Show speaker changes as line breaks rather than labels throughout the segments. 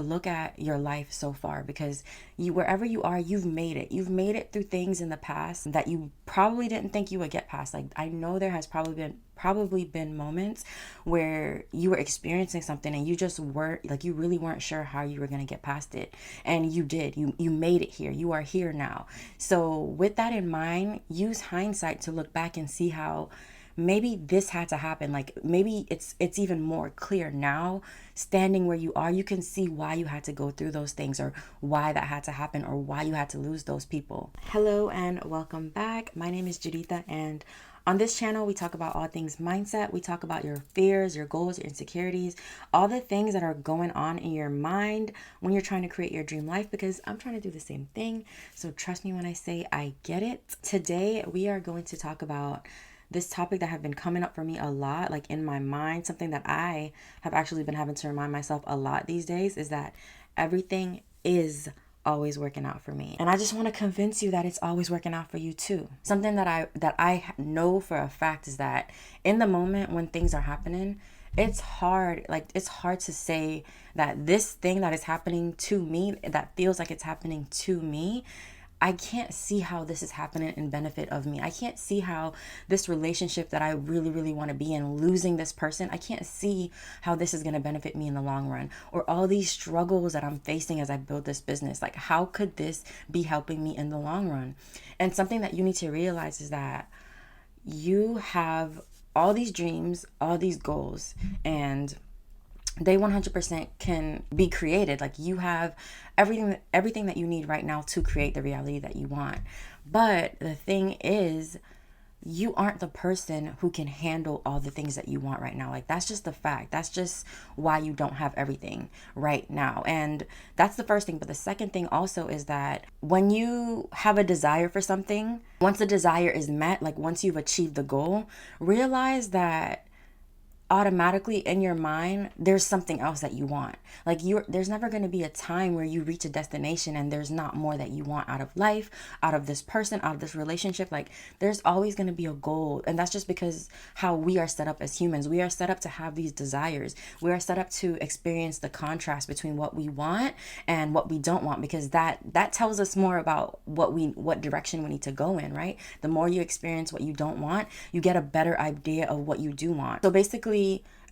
look at your life so far, because wherever you are, you've made it. You've made it through things in the past that you probably didn't think you would get past. Like, I know there has probably been moments where you were experiencing something and you just weren't, like, you really weren't sure how you were going to get past it, and you did. You made it here. You are here now. So with that in mind, use hindsight to look back and see how maybe this had to happen. Like, maybe it's even more clear now, standing where you are. You can see why you had to go through those things, or why that had to happen, or why you had to lose those people. Hello and welcome back. My name is Juditha, and on this channel we talk about all things mindset. We talk about your fears, your goals, your insecurities, all the things that are going on in your mind when you're trying to create your dream life, because I'm trying to do the same thing. So trust me when I say I get it. Today we are going to talk about this topic that have been coming up for me a lot, like in my mind. Something that I have actually been having to remind myself a lot these days is that everything is always working out for me. And I just want to convince you that it's always working out for you too. Something that I know for a fact is that in the moment when things are happening, it's hard to say that this thing that is happening to me, that feels like it's happening to me, I can't see how this is happening in benefit of me. I can't see how this relationship that I really, really want to be in, losing this person, I can't see how this is going to benefit me in the long run. Or all these struggles that I'm facing as I build this business. Like, how could this be helping me in the long run? And something that you need to realize is that you have all these dreams, all these goals, and they 100% can be created. Like, you have everything that you need right now to create the reality that you want. But the thing is, you aren't the person who can handle all the things that you want right now. Like, that's just the fact. That's just why you don't have everything right now. And that's the first thing. But the second thing also is that when you have a desire for something, once the desire is met, like once you've achieved the goal, realize that automatically in your mind there's something else that you want. Like, there's never going to be a time where you reach a destination and there's not more that you want out of life, out of this person, out of this relationship. Like, there's always going to be a goal. And that's just because how we are set up as humans. We are set up to have these desires. We are set up to experience the contrast between what we want and what we don't want, because that tells us more about what direction we need to go in, right? The more you experience what you don't want, you get a better idea of what you do want. So basically,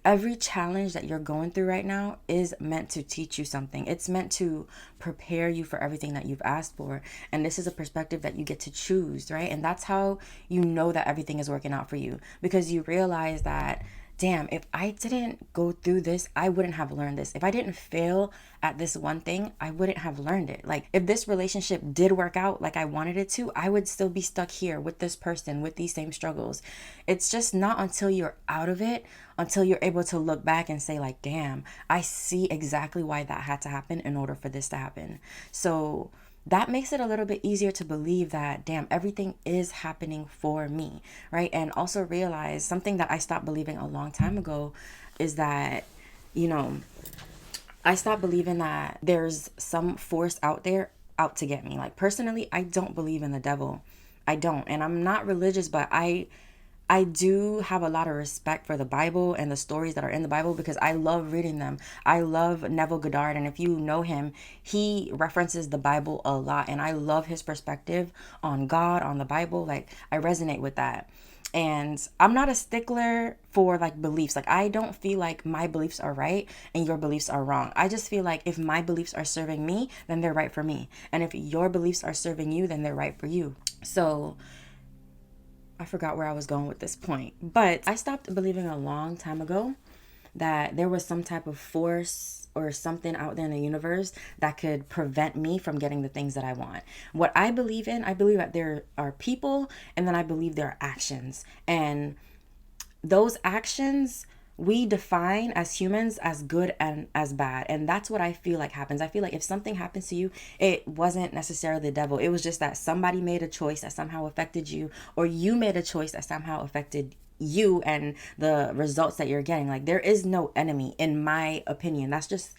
every challenge that you're going through right now is meant to teach you something. It's meant to prepare you for everything that you've asked for. And this is a perspective that you get to choose, right? And that's how you know that everything is working out for you, because you realize that, damn, if I didn't go through this, I wouldn't have learned this. If I didn't fail at this one thing, I wouldn't have learned it. Like, if this relationship did work out like I wanted it to, I would still be stuck here with this person, with these same struggles. It's just not until you're out of it, until you're able to look back and say, like, damn, I see exactly why that had to happen in order for this to happen. So that makes it a little bit easier to believe that, damn, everything is happening for me, right? And also realize something that I stopped believing a long time ago is that, I stopped believing that there's some force out there out to get me. Like, personally, I don't believe in the devil. I don't. And I'm not religious, but I do have a lot of respect for the Bible and the stories that are in the Bible, because I love reading them. I love Neville Goddard, and if you know him, he references the Bible a lot, and I love his perspective on God, on the Bible. Like, I resonate with that. And I'm not a stickler for, like, beliefs. Like, I don't feel like my beliefs are right and your beliefs are wrong. I just feel like if my beliefs are serving me, then they're right for me. And if your beliefs are serving you, then they're right for you. So I forgot where I was going with this point, but I stopped believing a long time ago that there was some type of force or something out there in the universe that could prevent me from getting the things that I want. What I believe in, I believe that there are people, and then I believe there are actions. And those actions we define as humans as good and as bad. And that's what I feel like happens. I feel like if something happens to you, it wasn't necessarily the devil. It was just that somebody made a choice that somehow affected you, or you made a choice that somehow affected you and the results that you're getting. Like, there is no enemy, in my opinion. That's just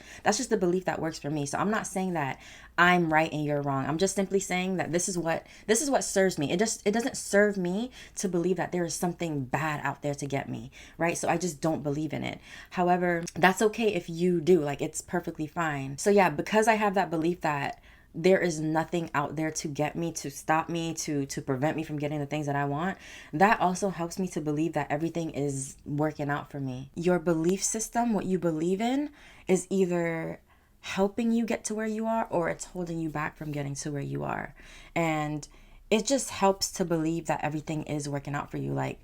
the belief that works for me. So I'm not saying that I'm right and you're wrong. I'm just simply saying that this is what serves me. It doesn't serve me to believe that there is something bad out there to get me, right? So I just don't believe in it. However, that's okay if you do. Like, it's perfectly fine. So yeah, because I have that belief that there is nothing out there to get me, to stop me, to prevent me from getting the things that I want, that also helps me to believe that everything is working out for me. Your belief system, what you believe in, is either helping you get to where you are, or it's holding you back from getting to where you are. And it just helps to believe that everything is working out for you. Like,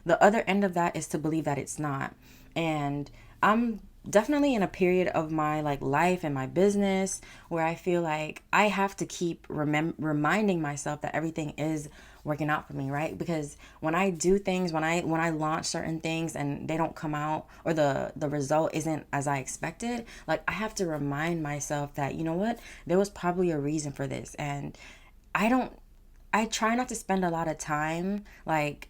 the other end of that is to believe that it's not. And I'm definitely in a period of my like life and my business where I feel like I have to keep reminding myself that everything is working out for me, right? Because when I do things, when I launch certain things and they don't come out, or the result isn't as I expected, like, I have to remind myself that, you know what, there was probably a reason for this. And I don't I try not to spend a lot of time like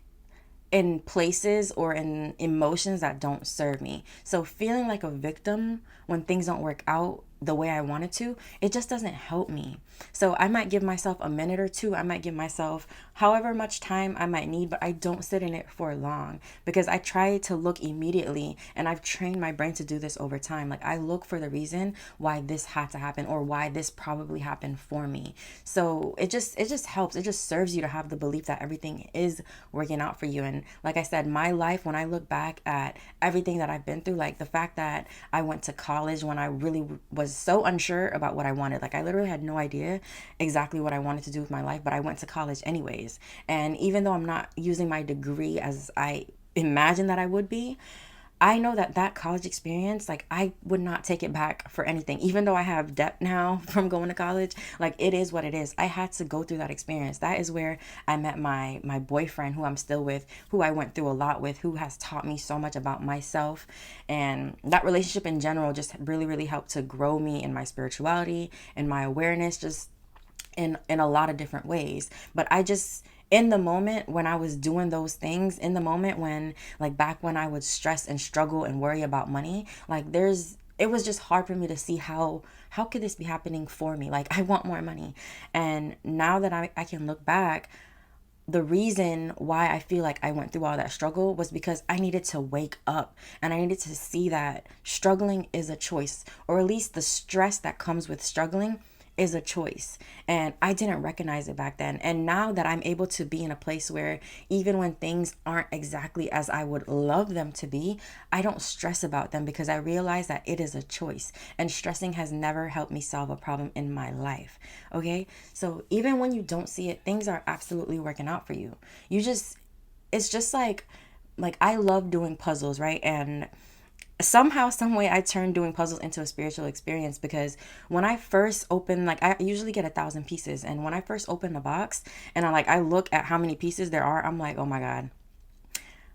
in places or in emotions that don't serve me. So feeling like a victim when things don't work out the way I wanted to, it just doesn't help me. So I might give myself a minute or two. I might give myself however much time I might need, but I don't sit in it for long, because I try to look immediately, and I've trained my brain to do this over time. Like, I look for the reason why this had to happen, or why this probably happened for me. So it just helps. It just serves you to have the belief that everything is working out for you. And like I said, my life, when I look back at everything that I've been through, like the fact that I went to college when I really was so unsure about what I wanted. Like, I literally had no idea exactly what I wanted to do with my life, but I went to college anyways. And even though I'm not using my degree as I imagined that I would be, I know that that college experience, like, I would not take it back for anything. Even though I have debt now from going to college, like, it is what it is. I had to go through that experience. That is where I met my boyfriend, who I'm still with, who I went through a lot with, who has taught me so much about myself. And that relationship in general just really, really helped to grow me in my spirituality and my awareness, just in a lot of different ways. But I just, in the moment when I was doing those things, in the moment when, like, back when I would stress and struggle and worry about money, like, it was just hard for me to see how could this be happening for me? Like, I want more money. And now that I can look back, the reason why I feel like I went through all that struggle was because I needed to wake up, and I needed to see that struggling is a choice, or at least the stress that comes with struggling is a choice. And I didn't recognize it back then. And now that I'm able to be in a place where even when things aren't exactly as I would love them to be, I don't stress about them, because I realize that it is a choice. And stressing has never helped me solve a problem in my life. Okay? So even when you don't see it, things are absolutely working out for you. It's just like I love doing puzzles, right? And somehow, some way, I turned doing puzzles into a spiritual experience, because when I first open, like, I usually get 1,000 pieces, and when I first open the box and I look at how many pieces there are, I'm like, oh my god,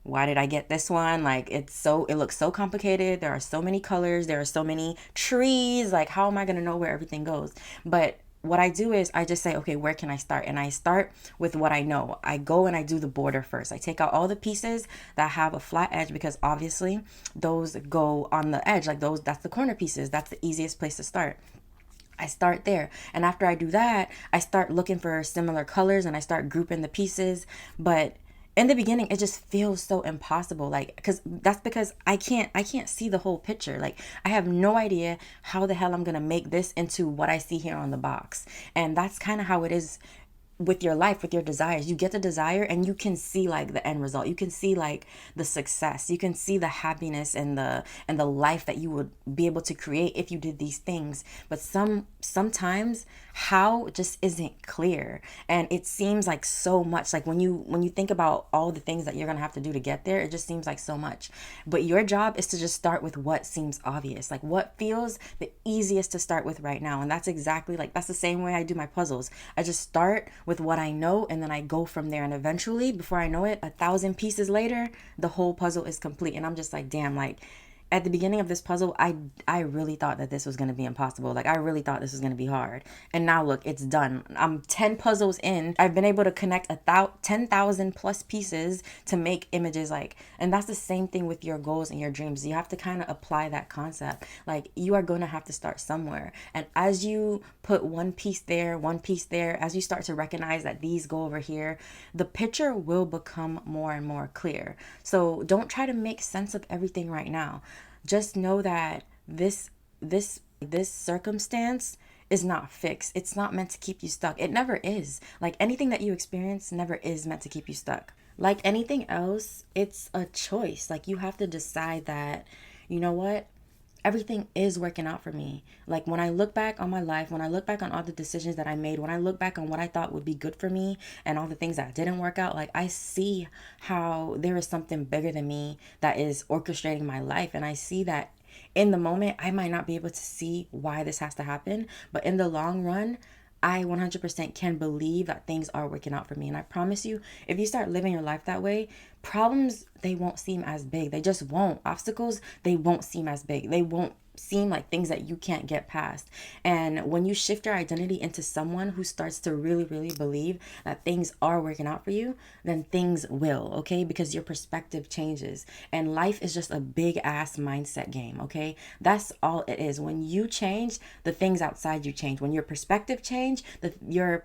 why did I get this one? Like, it looks so complicated. There are so many colors, there are so many trees. Like, how am I gonna know where everything goes? But what I do is I just say, okay, where can I start? And I start with what I know. I go and I do the border first. I take out all the pieces that have a flat edge, because obviously those go on the edge. Like, that's the corner pieces. That's the easiest place to start. I start there. And after I do that, I start looking for similar colors and I start grouping the pieces. But in the beginning, it just feels so impossible, like, because I can't see the whole picture. Like, I have no idea how the hell I'm gonna make this into what I see here on the box. And that's kind of how it is with your life, with your desires. You get the desire and you can see like the end result. You can see like the success. You can see the happiness and the life that you would be able to create if you did these things. But sometimes how just isn't clear. And it seems like so much. Like when you think about all the things that you're gonna have to do to get there, it just seems like so much. But your job is to just start with what seems obvious, like what feels the easiest to start with right now. And that's exactly like, that's the same way I do my puzzles. I just start with what I know and then I go from there. And eventually, before I know it, 1,000 pieces later, the whole puzzle is complete. And I'm just like, damn, like, at the beginning of this puzzle, I really thought that this was going to be impossible. Like, I really thought this was going to be hard. And now look, it's done. I'm 10 puzzles in. I've been able to connect 10,000 plus pieces to make images. Like, and that's the same thing with your goals and your dreams. You have to kind of apply that concept. Like, you are going to have to start somewhere. And as you put one piece there, as you start to recognize that these go over here, the picture will become more and more clear. So don't try to make sense of everything right now. Just know that this circumstance is not fixed. It's not meant to keep you stuck. It never is. Like, anything that you experience never is meant to keep you stuck. Like anything else, it's a choice. Like, you have to decide that, you know what? Everything is working out for me. Like, when I look back on my life, when I look back on all the decisions that I made, when I look back on what I thought would be good for me and all the things that didn't work out, like, I see how there is something bigger than me that is orchestrating my life. And I see that in the moment, I might not be able to see why this has to happen, but in the long run, I 100% can believe that things are working out for me. And I promise you, if you start living your life that way, problems, they won't seem as big. They just won't. Obstacles, they won't seem as big. They won't seem like things that you can't get past. And when you shift your identity into someone who starts to really, really believe that things are working out for you, then things will, okay? Because your perspective changes. And life is just a big ass mindset game, okay? That's all it is. When you change, the things outside you change. When your perspective change, when your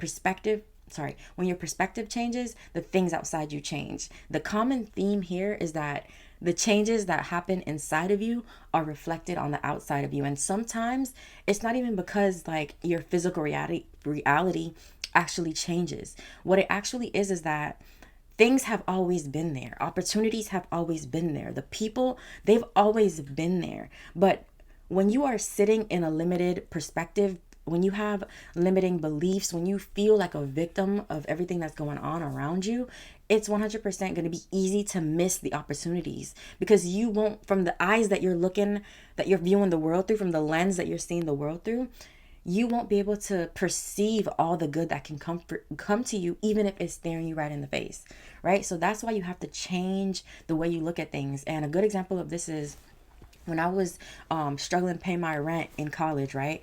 perspective changes, the things outside you change. The common theme here is that the changes that happen inside of you are reflected on the outside of you. And sometimes it's not even because like your physical reality actually changes. What it actually is that things have always been there. Opportunities have always been there. The people, they've always been there. But when you are sitting in a limited perspective, when you have limiting beliefs, when you feel like a victim of everything that's going on around you, it's 100% going to be easy to miss the opportunities because you won't, from the eyes that you're viewing the world through, from the lens that you're seeing the world through, you won't be able to perceive all the good that can come to you, even if it's staring you right in the face, right? So that's why you have to change the way you look at things. And a good example of this is when I was struggling to pay my rent in college, right?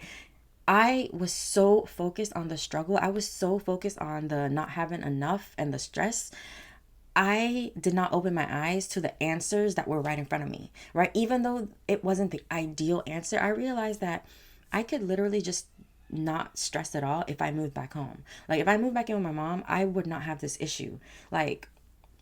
I was so focused on the struggle. I was so focused on the not having enough and the stress. I did not open my eyes to the answers that were right in front of me, right? Even though it wasn't the ideal answer, I realized that I could literally just not stress at all if I moved back home. Like, if I moved back in with my mom, I would not have this issue. Like,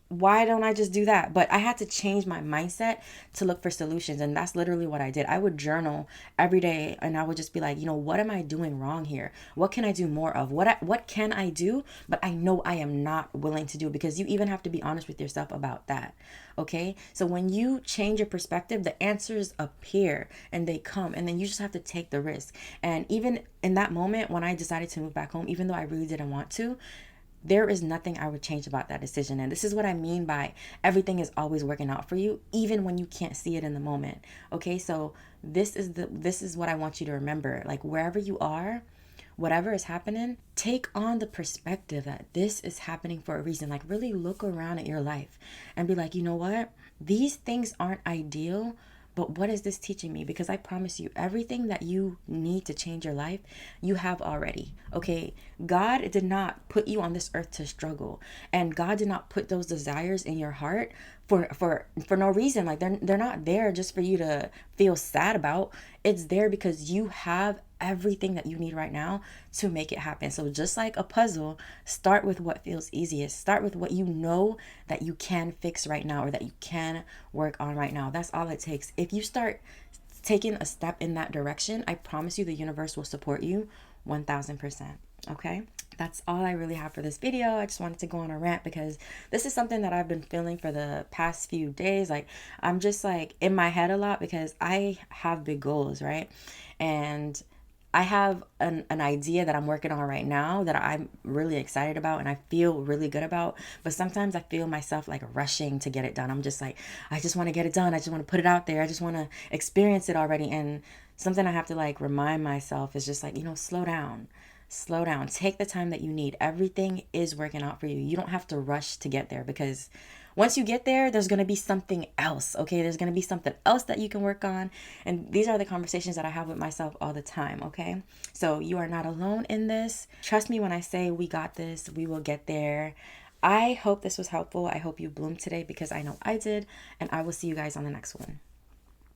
why don't I just do that? But I had to change my mindset to look for solutions. And that's literally what I did. I would journal every day and I would just be like, you know, what am I doing wrong here? What can I do more of? What can I do? But I know I am not willing to do, because you even have to be honest with yourself about that. Okay. So when you change your perspective, the answers appear and they come, and then you just have to take the risk. And even in that moment when I decided to move back home, even though I really didn't want to, there is nothing I would change about that decision. And this is what I mean by everything is always working out for you, even when you can't see it in the moment. Okay, so this is what I want you to remember. Like, wherever you are, whatever is happening, take on the perspective that this is happening for a reason. Like, really look around at your life and be like, you know what? These things aren't ideal, but what is this teaching me? Because I promise you, everything that you need to change your life, you have already. Okay, God did not put you on this earth to struggle, and God did not put those desires in your heart for no reason. Like, they're not there just for you to feel sad about. It's there because you have everything that you need right now to make it happen. So just like a puzzle, start with what feels easiest. Start with what you know that you can fix right now, or that you can work on right now. That's all it takes. If you start taking a step in that direction, I promise you the universe will support you 1000%. Okay, that's all I really have for this video. I just wanted to go on a rant because this is something that I've been feeling for the past few days. Like, I'm just like in my head a lot because I have big goals, right? And I have an idea that I'm working on right now that I'm really excited about and I feel really good about. But sometimes I feel myself like rushing to get it done. I'm just like, I just want to get it done. I just want to put it out there. I just want to experience it already. And something I have to like remind myself is just like, you know, slow down. Slow down. Take the time that you need. Everything is working out for you. You don't have to rush to get there, because once you get there, there's going to be something else, okay? There's going to be something else that you can work on. And these are the conversations that I have with myself all the time, okay? So you are not alone in this. Trust me when I say we got this, we will get there. I hope this was helpful. I hope you bloomed today, because I know I did. And I will see you guys on the next one.